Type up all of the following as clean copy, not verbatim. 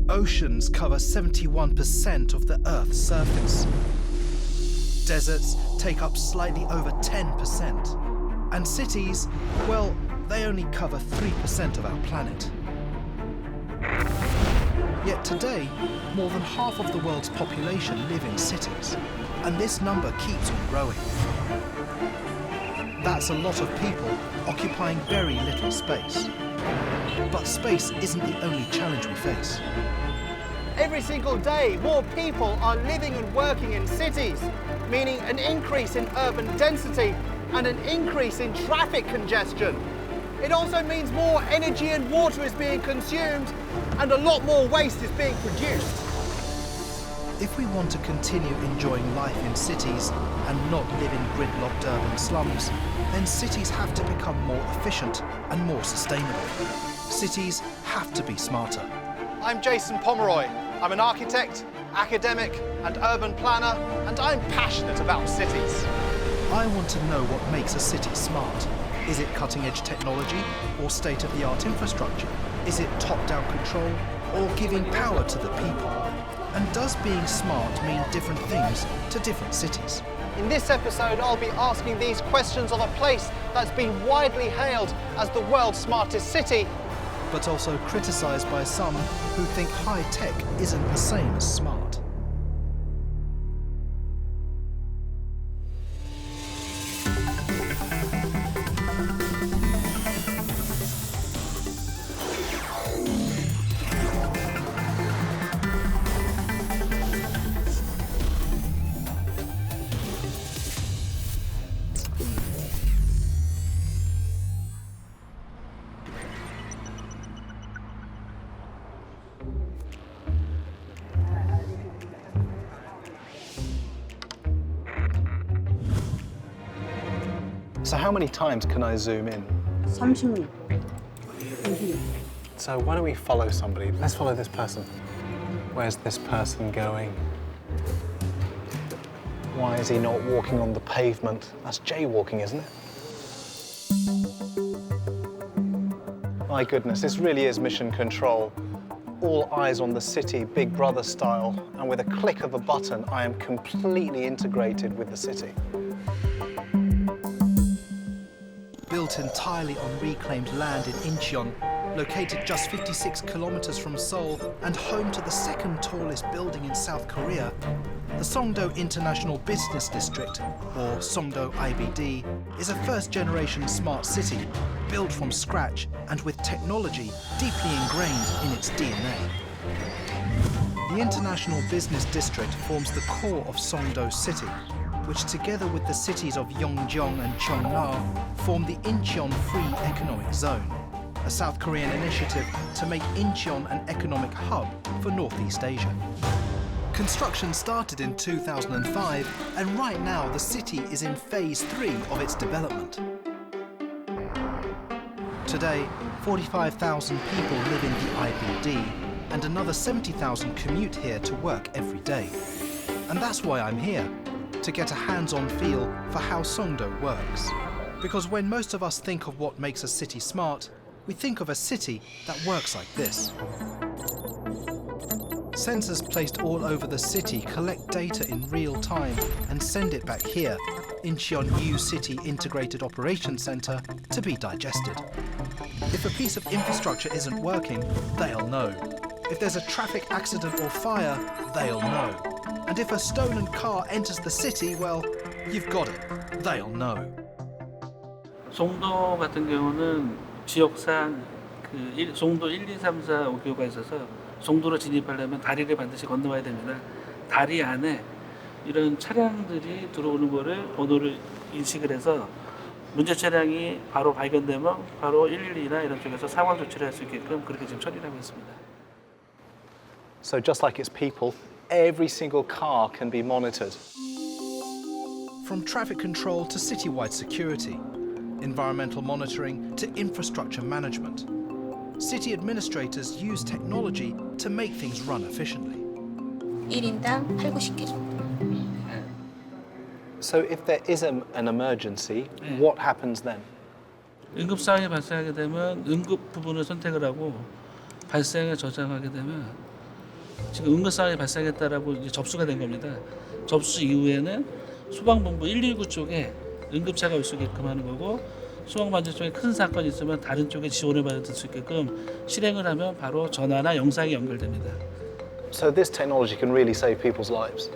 Oceans cover 71% of the Earth's surface. Deserts take up slightly over 10%. And cities, well, they only cover 3% of our planet. Yet today, more than half of the world's population live in cities, and this number keeps on growing. That's a lot of people occupying very little space. But space isn't the only challenge we face. Every single day, more people are living and working in cities, meaning an increase in urban density and an increase in traffic congestion. It also means more energy and water is being consumed and a lot more waste is being produced. If we want to continue enjoying life in cities and not live in gridlocked urban slums, then cities have to become more efficient and more sustainable. Cities have to be smarter. I'm Jason Pomeroy. I'm an architect, academic and urban planner, and I'm passionate about cities. I want to know what makes a city smart. Is it cutting-edge technology or state-of-the-art infrastructure? Is it top-down control or giving power to the people? And does being smart mean different things to different cities? In this episode, I'll be asking these questions of a place that's been widely hailed as the world's smartest city, but also criticised by some who think high-tech isn't the same as smart. So how many times can I zoom in? 30명. So why don't we follow somebody? Let's follow this person. Where's this person going? Why is he not walking on the pavement? That's jaywalking, isn't it? My goodness, this really is mission control. All eyes on the city, Big Brother style, and with a click of a button, I am completely integrated with the city. Built entirely on reclaimed land in Incheon, located just 56 kilometers from Seoul and home to the second tallest building in South Korea, the Songdo International Business District, or Songdo IBD, is a first-generation smart city built from scratch and with technology deeply ingrained in its DNA. The International Business District forms the core of Songdo City, which together with the cities of Yongjong and Cheongna form the Incheon Free Economic Zone, a South Korean initiative to make Incheon an economic hub for Northeast Asia. Construction started in 2005, and right now the city is in phase 3 of its development. Today, 45,000 people live in the IBD, and another 70,000 commute here to work every day. And that's why I'm here, to get a hands-on feel for how Songdo works. Because when most of us think of what makes a city smart, we think of a city that works like this. Sensors placed all over the city collect data in real time and send it back here, Incheon New City Integrated Operations Center, to be digested. If a piece of infrastructure isn't working, they'll know. If there's a traffic accident or fire, they'll know. And if a stolen car enters the city, well, you've got it. They'll know. 송도 같은 경우는 지역상 송도 1, 2, 3, 4, 5교가 있어서 송도로 진입하려면 다리를 반드시 건너와야 됩니다. 다리 안에 이런 차량들이 들어오는 거를 번호를 인식을 해서 문제 차량이 바로 발견되면 바로 112나 이런 쪽에서 상황 조치를 할 수 있게끔 그렇게 지금 처리를 하고 있습니다. So just like it's people, every single car can be monitored. From traffic control to citywide security, environmental monitoring to infrastructure management, city administrators use technology to make things run efficiently. 1인당 8, 90개 정도. So if there is an emergency, what happens then? 응급 상황이 발생하게 되면 응급 부분을 선택을 하고 발생에 저장하게 되면 지금 응급 상황이 발생했다라고 이제 접수가 된 겁니다. 접수 이후에는 소방본부 119 쪽에 응급차가 올 수 있게끔 하는 거고 소방반대 쪽에 큰 사건이 있으면 다른 쪽에 지원을 받을 수 있게끔 실행을 하면 바로 전화나 영상이 연결됩니다. So this technology can really save people's lives.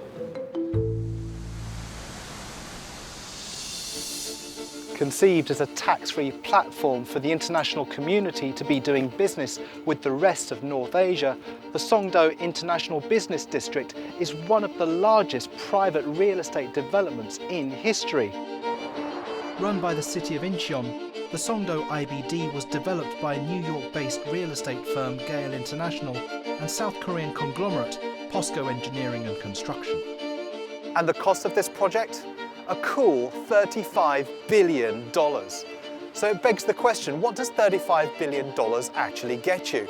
Conceived as a tax-free platform for the international community to be doing business with the rest of North Asia, the Songdo International Business District is one of the largest private real estate developments in history. Run by the city of Incheon, the Songdo IBD was developed by New York-based real estate firm Gale International and South Korean conglomerate POSCO Engineering and Construction. And the cost of this project? A cool $35 billion. So it begs the question, what does $35 billion actually get you?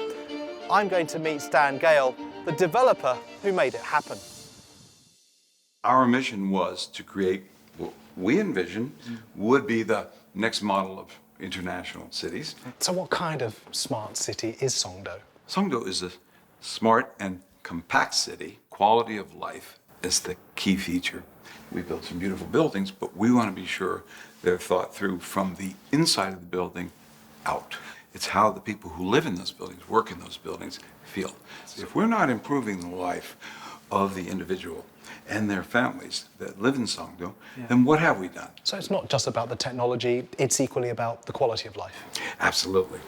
I'm going to meet Stan Gale, the developer who made it happen. Our mission was to create what we envisioned would be the next model of international cities. So what kind of smart city is Songdo? Songdo is a smart and compact city. Quality of life is the key feature. We built some beautiful buildings, but we want to be sure they're thought through from the inside of the building out. It's how the people who live in those buildings, work in those buildings, feel. If we're not improving the life of the individual and their families that live in Songdo, then what have we done? So it's not just about the technology, it's equally about the quality of life. Absolutely.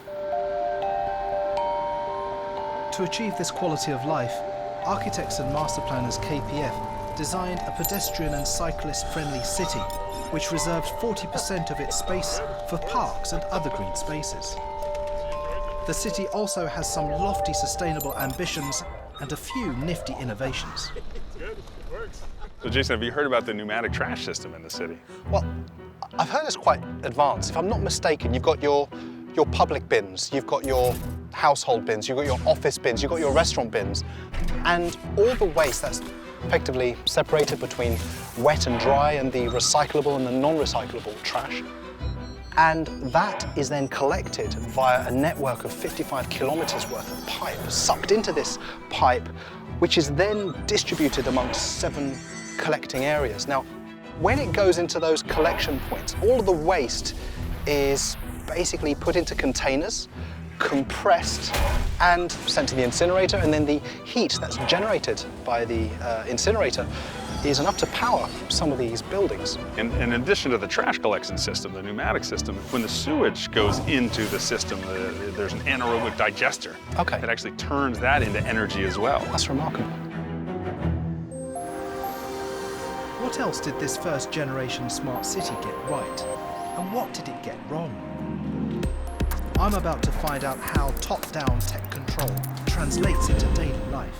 To achieve this quality of life, architects and master planners KPF designed a pedestrian and cyclist-friendly city, which reserved 40% of its space for parks and other green spaces. The city also has some lofty sustainable ambitions and a few nifty innovations. So Jason, have you heard about the pneumatic trash system in the city? Well, I've heard it's quite advanced. If I'm not mistaken, you've got your public bins, you've got your household bins, you've got your office bins, you've got your restaurant bins, and all the waste that's effectively separated between wet and dry and the recyclable and the non-recyclable trash. And that is then collected via a network of 55 kilometers worth of pipe, sucked into this pipe, which is then distributed amongst 7 collecting areas. Now, when it goes into those collection points, all of the waste is basically put into containers, compressed and sent to the incinerator, and then the heat that's generated by the incinerator is enough to power some of these buildings. And in addition to the trash collection system, the pneumatic system, when the sewage goes into the system, there's an anaerobic digester that actually turns that into energy as well. That's remarkable. What else did this first generation smart city get right? And what did it get wrong? I'm about to find out how top-down tech control translates into daily life.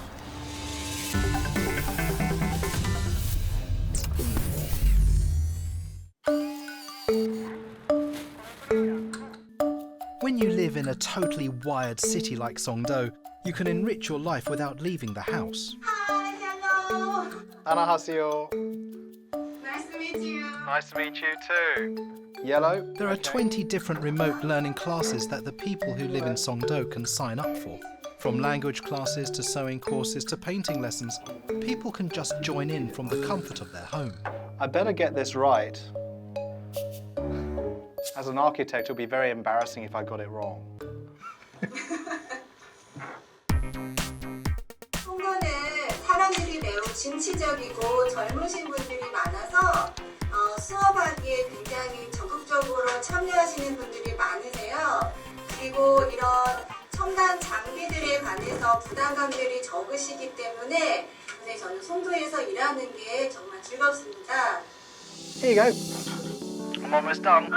When you live in a totally wired city like Songdo, you can enrich your life without leaving the house. Hi, hello. 안녕하세요. Nice to meet you. Nice to meet you too. Yellow? There are 20 different remote learning classes that the people who live in Songdo can sign up for. From language classes to sewing courses to painting lessons, people can just join in from the comfort of their home. I better get this right. As an architect, it would be very embarrassing if I got it wrong. 송도는 사람들이 매우 진취적이고 젊으신 분들이 많아서 수업하기에 굉장히 적극적으로 참여하시는 분들이 많으세요. 그리고 이런 첨단 장비들에 관해서 부담감들이 적으시기 때문에 근데 저는 송도에서 일하는 게 정말 즐겁습니다. Here you go. I'm almost done.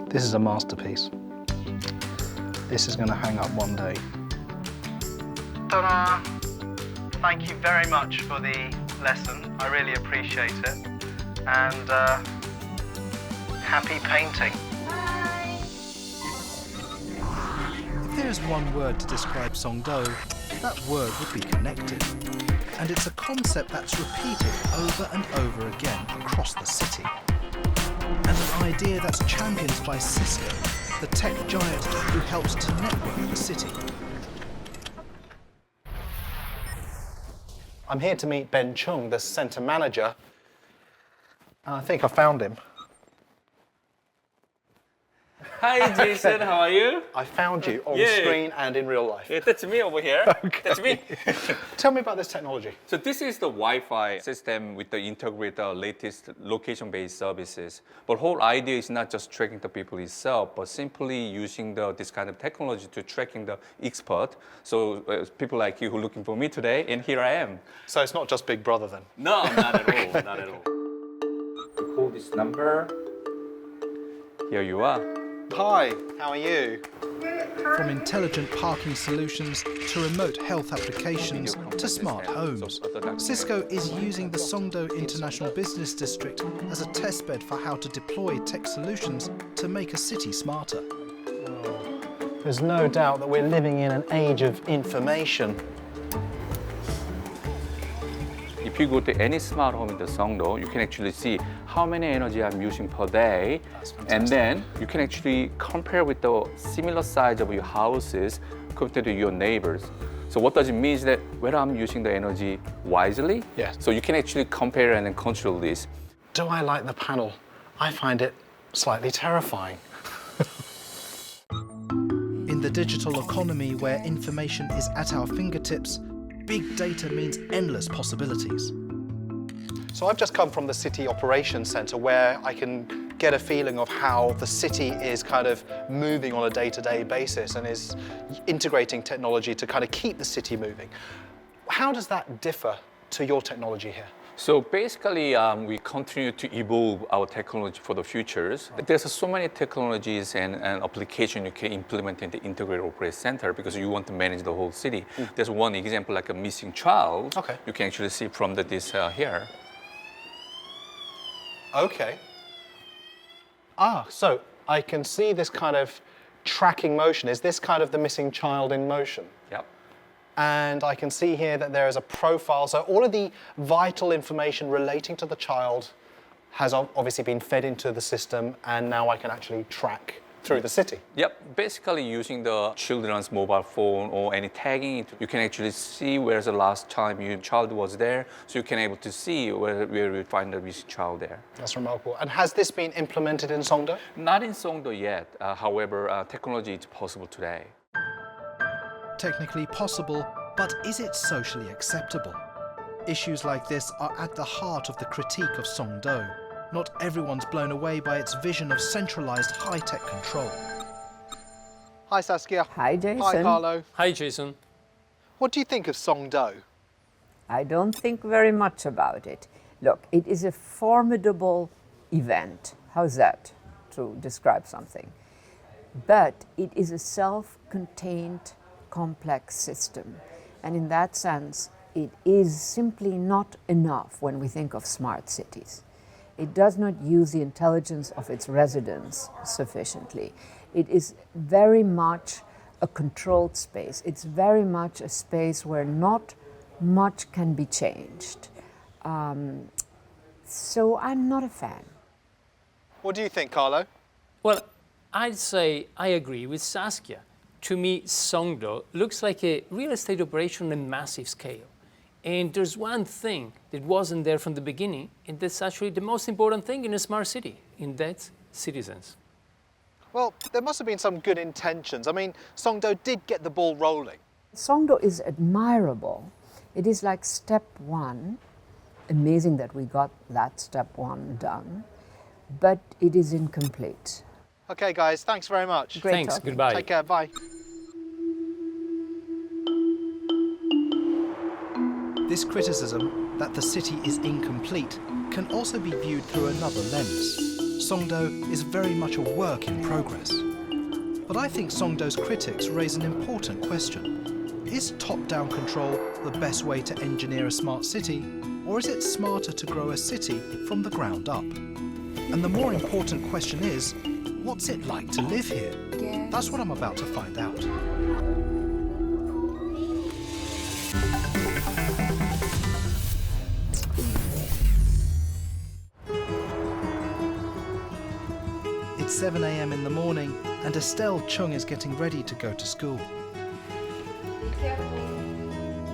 This is a masterpiece. This is going to hang up one day. Ta-da! Thank you very much for the lesson. I really appreciate it. And happy painting. Bye. If there is one word to describe Songdo, that word would be connected. And it's a concept that's repeated over and over again across the city. And an idea that's championed by Cisco, the tech giant who helps to network the city. I'm here to meet Ben Chung, the centre manager. I think I found him. Hi, Jason. How are you? I found you on Yeah. screen and in real life. Yeah, that's me over here. That's me. Tell me about this technology. So this is the Wi-Fi system with the integrate the latest location-based services. But whole idea is not just tracking the people itself, but simply using this kind of technology to tracking the expert. So people like you who are looking for me today, and here I am. So it's not just Big Brother then? No, not at all. Not at all. You call this number. Here you are. Hi, how are you? From intelligent parking solutions to remote health applications to smart homes, Cisco is using the Songdo International Business District as a testbed for how to deploy tech solutions to make a city smarter. There's no doubt that we're living in an age of information. If you go to any smart home in the Songdo, you can actually see how many energy I'm using per day. And then you can actually compare with the similar size of your houses compared to your neighbors. So what does it mean is that whether I'm using the energy wisely, Yes. so you can actually compare and then control this. Do I like the panel? I find it slightly terrifying. In the digital economy where information is at our fingertips, big data means endless possibilities. So I've just come from the City Operations Centre where I can get a feeling of how the city is kind of moving on a day-to-day basis and is integrating technology to kind of keep the city moving. How does that differ to your technology here? So basically, we continue to evolve our technology for the futures. There's so many technologies and applications you can implement in the integrated operations center because you want to manage the whole city. There's one example like a missing child. Okay. You can actually see from this here. Okay. So I can see this kind of tracking motion. Is this kind of the missing child in motion? Yep. And I can see here that there is a profile. So all of the vital information relating to the child has obviously been fed into the system, and now I can actually track through the city. Yep. Basically, using the children's mobile phone or any tagging, you can actually see where's the last time your child was there, so you can able to see where you find the missing child there. That's remarkable. And has this been implemented in Songdo? Not in Songdo yet. However, technology is possible today. Technically possible, but is it socially acceptable? Issues like this are at the heart of the critique of Songdo. Not everyone's blown away by its vision of centralized high-tech control. Hi, Saskia. Hi, Jason. Hi, Carlo. Hi, Jason. What do you think of Songdo? I don't think very much about it. Look, it is a formidable event. How's that to describe something? But it is a self-contained, complex system. And in that sense, it is simply not enough when we think of smart cities. It does not use the intelligence of its residents sufficiently. It is very much a controlled space. It's very much a space where not much can be changed. So I'm not a fan. What do you think, Carlo? Well, I'd say I agree with Saskia. To me, Songdo looks like a real estate operation on a massive scale. And there's one thing that wasn't there from the beginning, and that's actually the most important thing in a smart city, and that's citizens. Well, there must have been some good intentions. I mean, Songdo did get the ball rolling. Songdo is admirable. It is like step one. Amazing that we got that step one done, but it is incomplete. Okay, guys, thanks very much. Great Thanks, talking. goodbye. Take care, bye. This criticism, that the city is incomplete, can also be viewed through another lens. Songdo is very much a work in progress. But I think Songdo's critics raise an important question. Is top-down control the best way to engineer a smart city, or is it smarter to grow a city from the ground up? And the more important question is, what's it like to live here? That's what I'm about to find out. It's 7 a.m. in the morning, and Estelle Chung is getting ready to go to school.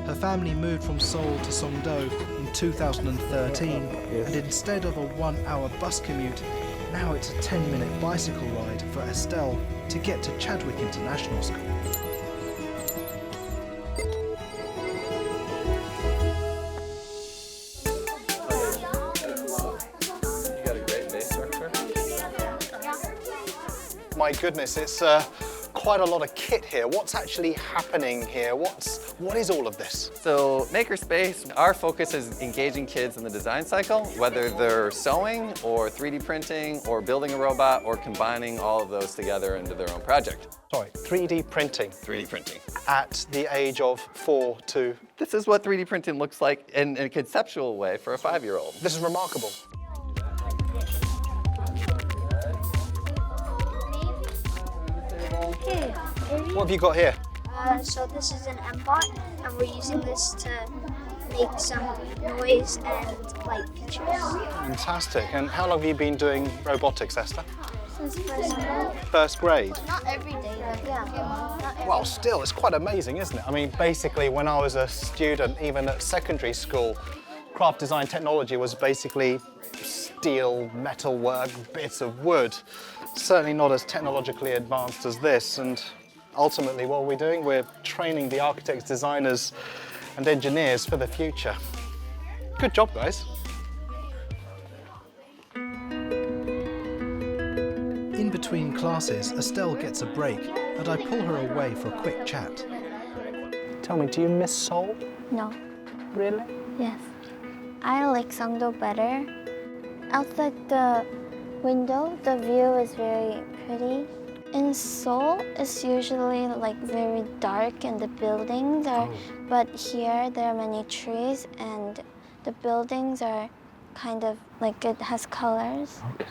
Her family moved from Seoul to Songdo in 2013, and instead of a 1-hour bus commute, now it's a 10-minute bicycle ride for Estelle to get to Chadwick International School. You got a great base structure. My goodness, it's quite a lot of kit here. What's actually happening here? What is all of this? So Makerspace, our focus is engaging kids in the design cycle, whether they're sewing or 3D printing or building a robot or combining all of those together into their own project. Sorry, 3D printing. 3D printing. At the age of 4 to... This is what 3D printing looks like in a conceptual way for a 5-year-old. This is remarkable. What have you got here? So this is an embody, and we're using this to make some noise and light pictures. Fantastic. And how long have you been doing robotics, Esther? Since first grade. First grade? Not every day, but yeah. Not every Well, still, it's quite amazing, isn't it? I mean, basically, when I was a student, even at secondary school, craft design technology was basically steel, metal work, bits of wood. Certainly not as technologically advanced as this. And ultimately, what are we doing? We're training the architects, designers, and engineers for the future. Good job, guys. In between classes, Estelle gets a break, and I pull her away for a quick chat. Tell me, do you miss Seoul? No. Really? Yes. I like Songdo better. Outside the window, the view is very pretty. In Seoul, it's usually like very dark and the buildings are, but here there are many trees and the buildings are kind of like it has colors. Okay.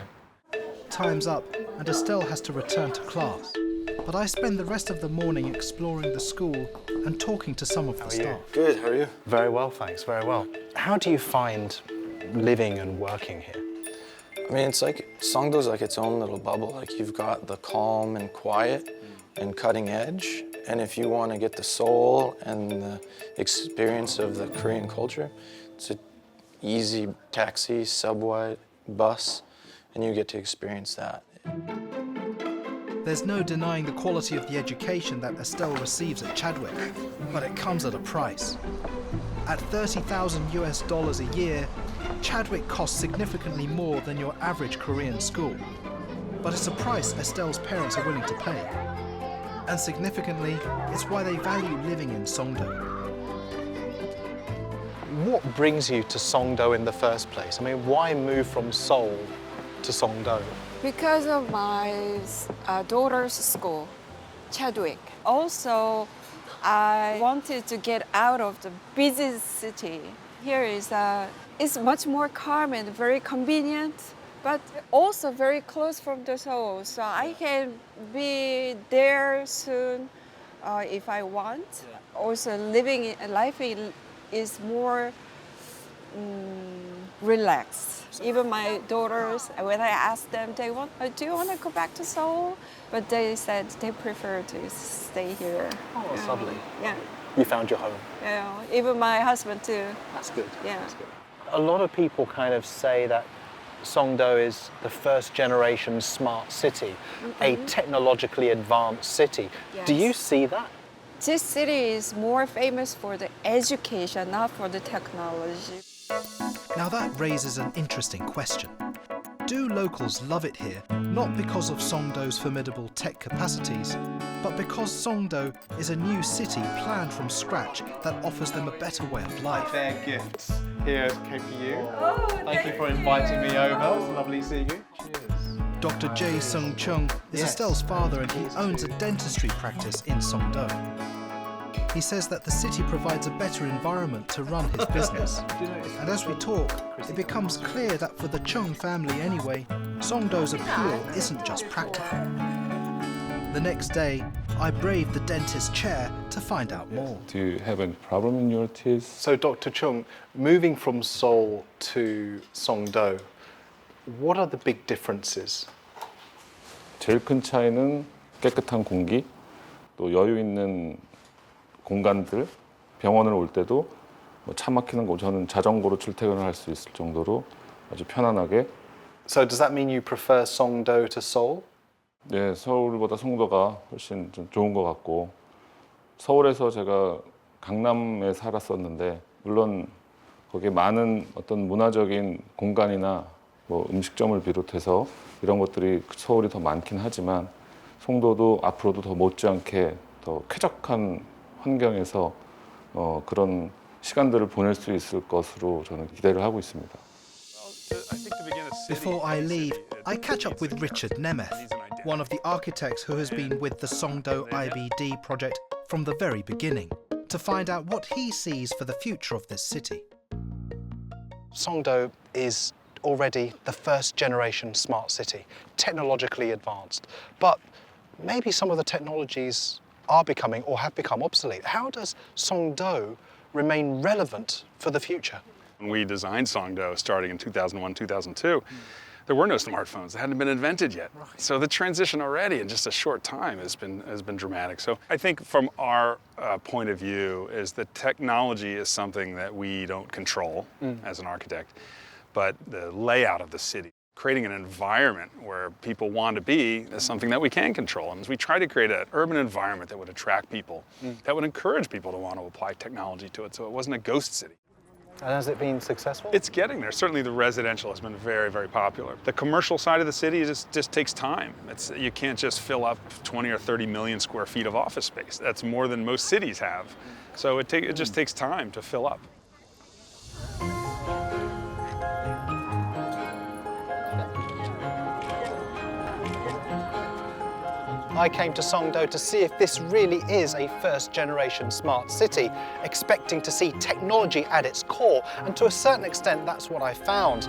Time's up, and Estelle has to return to class. But I spend the rest of the morning exploring the school and talking to some of the staff. Good, how are you? Very well, thanks, very well. How do you find living and working here? I mean, it's like, Songdo's like its own little bubble. Like, you've got the calm and quiet and cutting edge. And if you want to get the soul and the experience of the Korean culture, it's an easy taxi, subway, bus, and you get to experience that. There's no denying the quality of the education that Estelle receives at Chadwick, but it comes at a price. At $30,000 a year, Chadwick costs significantly more than your average Korean school. But it's a price Estelle's parents are willing to pay. And significantly, it's why they value living in Songdo. What brings you to Songdo in the first place? I mean, why move from Seoul to Songdo? Because of my daughter's school, Chadwick. Also, I wanted to get out of the busy city. Here is it's much more calm and very convenient, but also very close from the Seoul. So I can be there soon if I want. Also, living life is more relaxed. Even my daughters, when I asked them, do you want to go back to Seoul? But they said they prefer to stay here. Oh, that's lovely. Yeah. You found your home. Yeah, even my husband too. That's good. Yeah. That's good. A lot of people kind of say that Songdo is the first generation smart city, a technologically advanced city. Yes. Do you see that? This city is more famous for the education, not for the technology. Now that raises an interesting question. Do locals love it here, not because of Songdo's formidable tech capacities, but because Songdo is a new city planned from scratch that offers them a better way of life? Their gifts. Here's KPU. Thank you for inviting me over. It's lovely seeing you. Cheers. Dr. Jason Pomeroy is Estelle's father, and he owns a dentistry practice in Songdo. He says that the city provides a better environment to run his business. And as we talk, it becomes clear that for the Chung family anyway, Songdo's appeal isn't just practical. The next day, I braved the dentist's chair to find out more. Do you have any problem in your teeth? So, Dr. Chung, moving from Seoul to Songdo, what are the big differences? 제일 큰 차이는 깨끗한 공기, 또 여유 있는 공간들, 병원을 올 때도 뭐 차 막히는 거 저는 자전거로 출퇴근을 할 수 있을 정도로 아주 편안하게. So does that mean you prefer Songdo to Seoul? 네, 서울보다 송도가 훨씬 좀 좋은 것 같고 서울에서 제가 강남에 살았었는데 물론 거기에 많은 어떤 문화적인 공간이나 뭐 음식점을 비롯해서 이런 것들이 서울이 더 많긴 하지만 송도도 앞으로도 더 못지않게 더 쾌적한 환경에서 그런 시간들을 보낼 수 있을 것으로 저는 기대를 하고 있습니다. Before I leave, I catch up with Richard Nemeth, one of the architects who has been with the Songdo IBD project from the very beginning, to find out what he sees for the future of this city. Songdo is already the first generation smart city, technologically advanced. But maybe some of the technologies are becoming or have become obsolete. How does Songdo remain relevant for the future? When we designed Songdo starting in 2001, 2002, there were no smartphones. They hadn't been invented yet. So the transition already in just a short time has been dramatic. So I think from our point of view is that technology is something that we don't control as an architect, but the layout of the city, creating an environment where people want to be is something that we can control. And we try to create an urban environment that would attract people, that would encourage people to want to apply technology to it so it wasn't a ghost city. And has it been successful? It's getting there. Certainly the residential has been very, very popular. The commercial side of the city just takes time. You can't just fill up 20 or 30 million square feet of office space. That's more than most cities have. So it just takes time to fill up. I came to Songdo to see if this really is a first-generation smart city, expecting to see technology at its core, and to a certain extent that's what I found.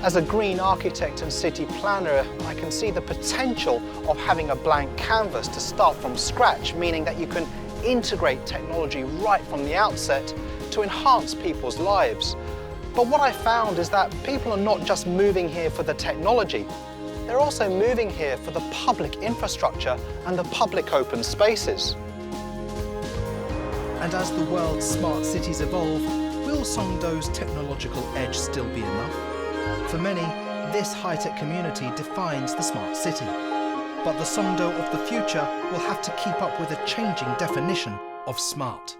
As a green architect and city planner, I can see the potential of having a blank canvas to start from scratch, meaning that you can integrate technology right from the outset to enhance people's lives. But what I found is that people are not just moving here for the technology, they're also moving here for the public infrastructure and the public open spaces. And as the world's smart cities evolve, will Songdo's technological edge still be enough? For many, this high-tech community defines the smart city. But the Songdo of the future will have to keep up with a changing definition of smart.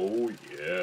Oh yeah.